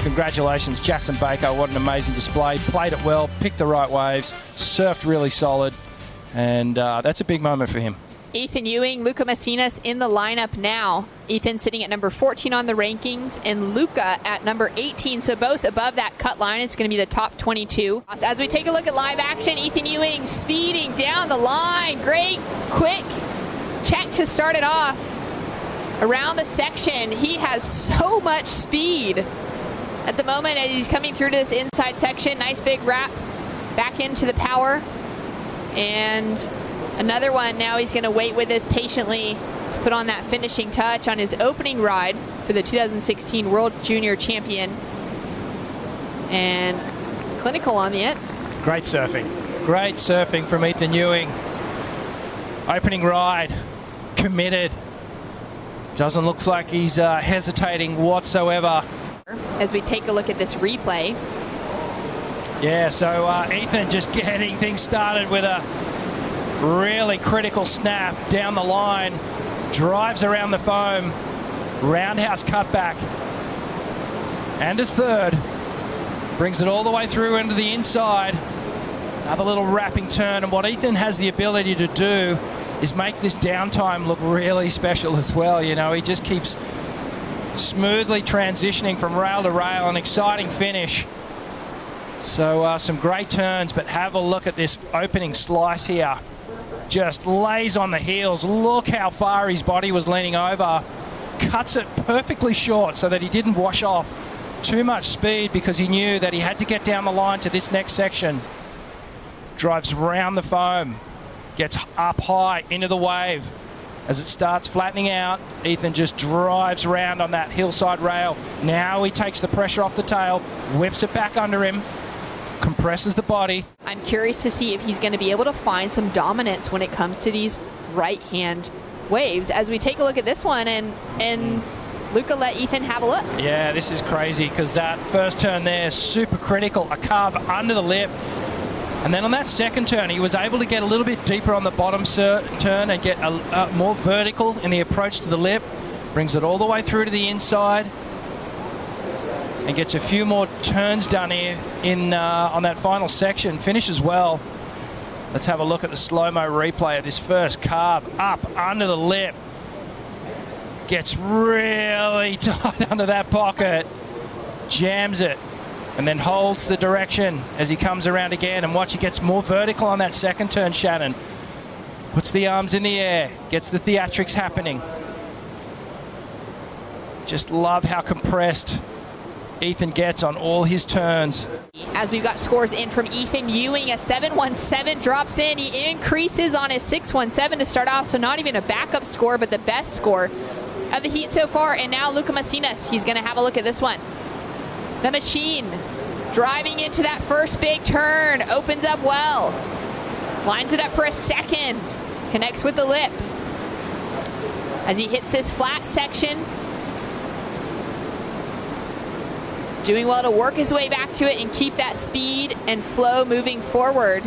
Congratulations, Jackson Baker. What an amazing display. Played it well, picked the right waves, surfed really solid, and that's a big moment for him. Ethan Ewing, Lucca Messinas in the lineup now. Ethan sitting at number 14 on the rankings and Lucca at number 18. So both above that cut line. It's going to be the top 22. As we take a look at live action, Ethan Ewing speeding down the line. Great, quick check to start it off. Around the section, he has so much speed at the moment as he's coming through to this inside section. Nice big wrap back into the power. And another one, now he's going to wait with this patiently to put on that finishing touch on his opening ride for the 2016 World Junior Champion. And clinical on the end. Great surfing. Great surfing from Ethan Ewing. Opening ride, committed. Doesn't look like he's hesitating whatsoever. As we take a look at this replay. Yeah, so Ethan just getting things started with a really critical snap down the line, drives around the foam, roundhouse cutback, and a third, brings it all the way through into the inside. Another little wrapping turn, and what Ethan has the ability to do is make this downtime look really special as well. You know, he just keeps smoothly transitioning from rail to rail, an exciting finish. So some great turns, but have a look at this opening slice here. Just lays on the heels. Look how far his body was leaning over. Cuts it perfectly short so that he didn't wash off too much speed because he knew that he had to get down the line to this next section. Drives round the foam. Gets up high into the wave. As it starts flattening out, Ethan just drives around on that hillside rail. Now he takes the pressure off the tail, whips it back under him, compresses the body. I'm curious to see if he's going to be able to find some dominance when it comes to these right-hand waves. As we take a look at this one, and Lucca let Ethan have a look. Yeah, this is crazy because that first turn there, super critical, a carve under the lip. And then on that second turn, he was able to get a little bit deeper on the bottom turn and get more vertical in the approach to the lip. Brings it all the way through to the inside and gets a few more turns done here on that final section. Finishes well. Let's have a look at the slow-mo replay of this first carve up under the lip. Gets really tight under that pocket. Jams it. And then holds the direction as he comes around again. And watch, he gets more vertical on that second turn, Shannon. Puts the arms in the air. Gets the theatrics happening. Just love how compressed Ethan gets on all his turns. As we've got scores in from Ethan Ewing, a 717 drops in. He increases on his 617 to start off, so not even a backup score, but the best score of the heat so far. And now Lucca Messinas, he's going to have a look at this one. The machine driving into that first big turn, opens up well, lines it up for a second, connects with the lip. As he hits this flat section, doing well to work his way back to it and keep that speed and flow moving forward.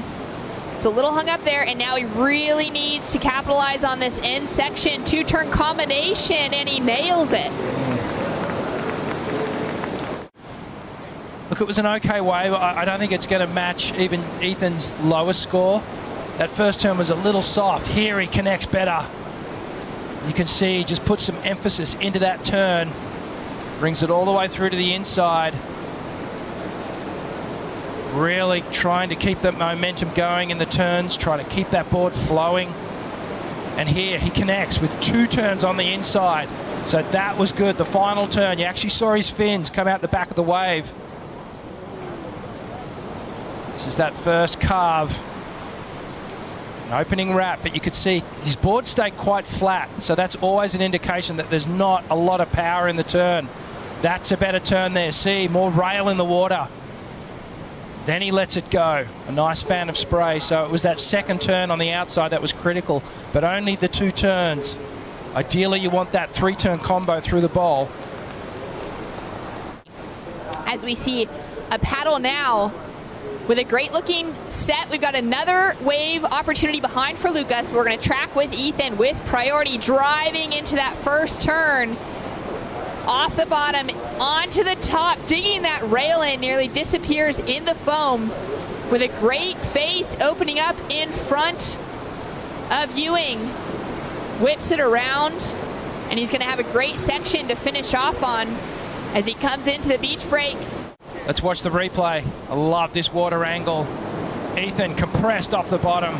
It's a little hung up there, and now he really needs to capitalize on this end section, two-turn combination, and he nails it. Look, it was an okay wave. I don't think it's going to match even Ethan's lowest score. That first turn was a little soft. Here he connects better. You can see he just puts some emphasis into that turn. Brings it all the way through to the inside. Really trying to keep that momentum going in the turns, trying to keep that board flowing. And here he connects with two turns on the inside. So that was good. The final turn, you actually saw his fins come out the back of the wave. This is that first carve. An opening wrap, but you could see his board stayed quite flat. So that's always an indication that there's not a lot of power in the turn. That's a better turn there. See, more rail in the water. Then he lets it go. A nice fan of spray. So it was that second turn on the outside that was critical, but only the two turns. Ideally, you want that three-turn combo through the bowl. As we see a paddle now with a great looking set. We've got another wave opportunity behind for Lucas. We're going to track with Ethan with priority, driving into that first turn. off the bottom, onto the top, digging that rail in, nearly disappears in the foam with a great face opening up in front of Ewing. Whips it around, and he's going to have a great section to finish off on as he comes into the beach break. Let's watch the replay. I love this water angle. Ethan compressed off the bottom,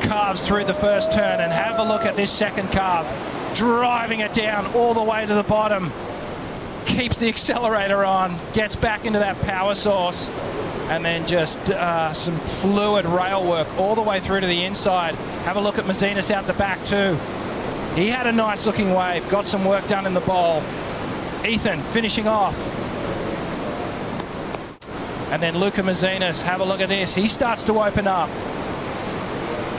carves through the first turn, and have a look at this second carve. Driving it down all the way to the bottom. Keeps the accelerator on, gets back into that power source, and then just some fluid rail work all the way through to the inside. Have a look at Mesinas out the back too. He had a nice looking wave, got some work done in the bowl. Ethan finishing off. And then Luca Mesinas, have a look at this. He starts to open up.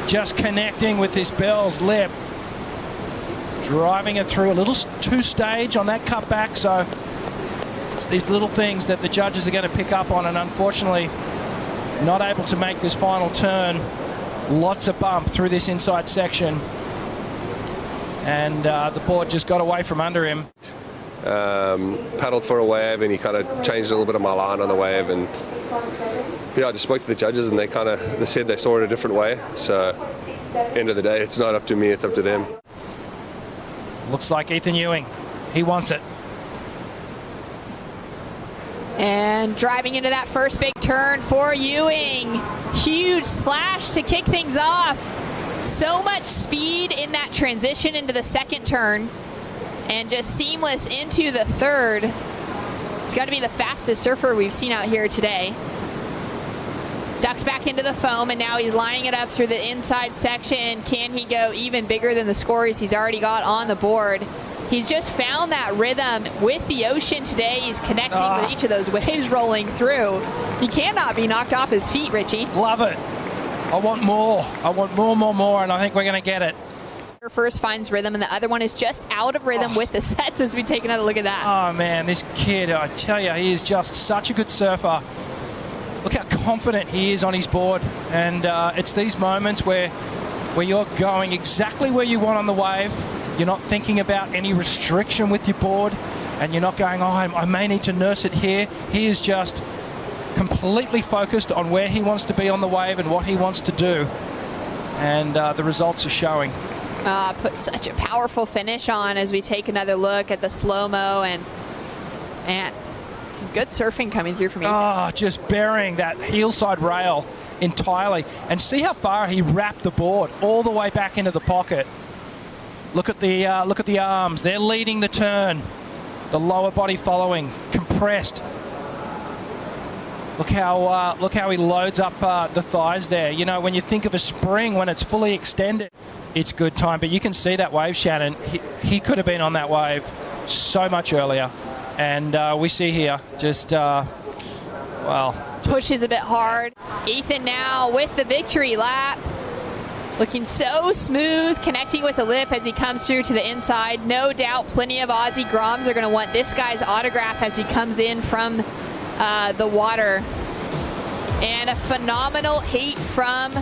Just connecting with this bell's lip. Driving it through a little two-stage on that cutback. So it's these little things that the judges are going to pick up on, and unfortunately not able to make this final turn. Lots of bump through this inside section. And the board just got away from under him. Paddled for a wave, and he kind of changed a little bit of my line on the wave, and yeah, I just spoke to the judges, and they said they saw it a different way. So end of the day, it's not up to me, it's up to them. Looks like Ethan Ewing, he wants it. And driving into that first big turn for Ewing. Huge slash to kick things off. So much speed in that transition into the second turn, and just seamless into the third. It's got to be the fastest surfer we've seen out here today. Ducks back into the foam, and now he's lining it up through the inside section. Can he go even bigger than the scores he's already got on the board? He's just found that rhythm with the ocean today. He's connecting with each of those waves rolling through. He cannot be knocked off his feet, Richie. Love it. I want more. I want more, and I think we're going to get it. First finds rhythm, and the other one is just out of rhythm with the sets as we take another look at that. Oh, man, this kid, I tell you, he is just such a good surfer. Look how confident he is on his board, and it's these moments where you're going exactly where you want on the wave. You're not thinking about any restriction with your board, and you're not going, oh, I may need to nurse it here. He is just completely focused on where he wants to be on the wave and what he wants to do, and the results are showing. Put such a powerful finish on as we take another look at the slow-mo, and man, some good surfing coming through from Ethan. Oh, just burying that heel side rail entirely, and see how far he wrapped the board all the way back into the pocket. Look at the arms. They're leading the turn. The lower body following, compressed. Look how he loads up the thighs there. You know, when you think of a spring when it's fully extended, it's good time. But you can see that wave, Shannon. He could have been on that wave so much earlier. And we see here just, pushes a bit hard. Ethan now with the victory lap. Looking so smooth, connecting with the lip as he comes through to the inside. No doubt plenty of Aussie Groms are going to want this guy's autograph as he comes in from the water. And a phenomenal heat from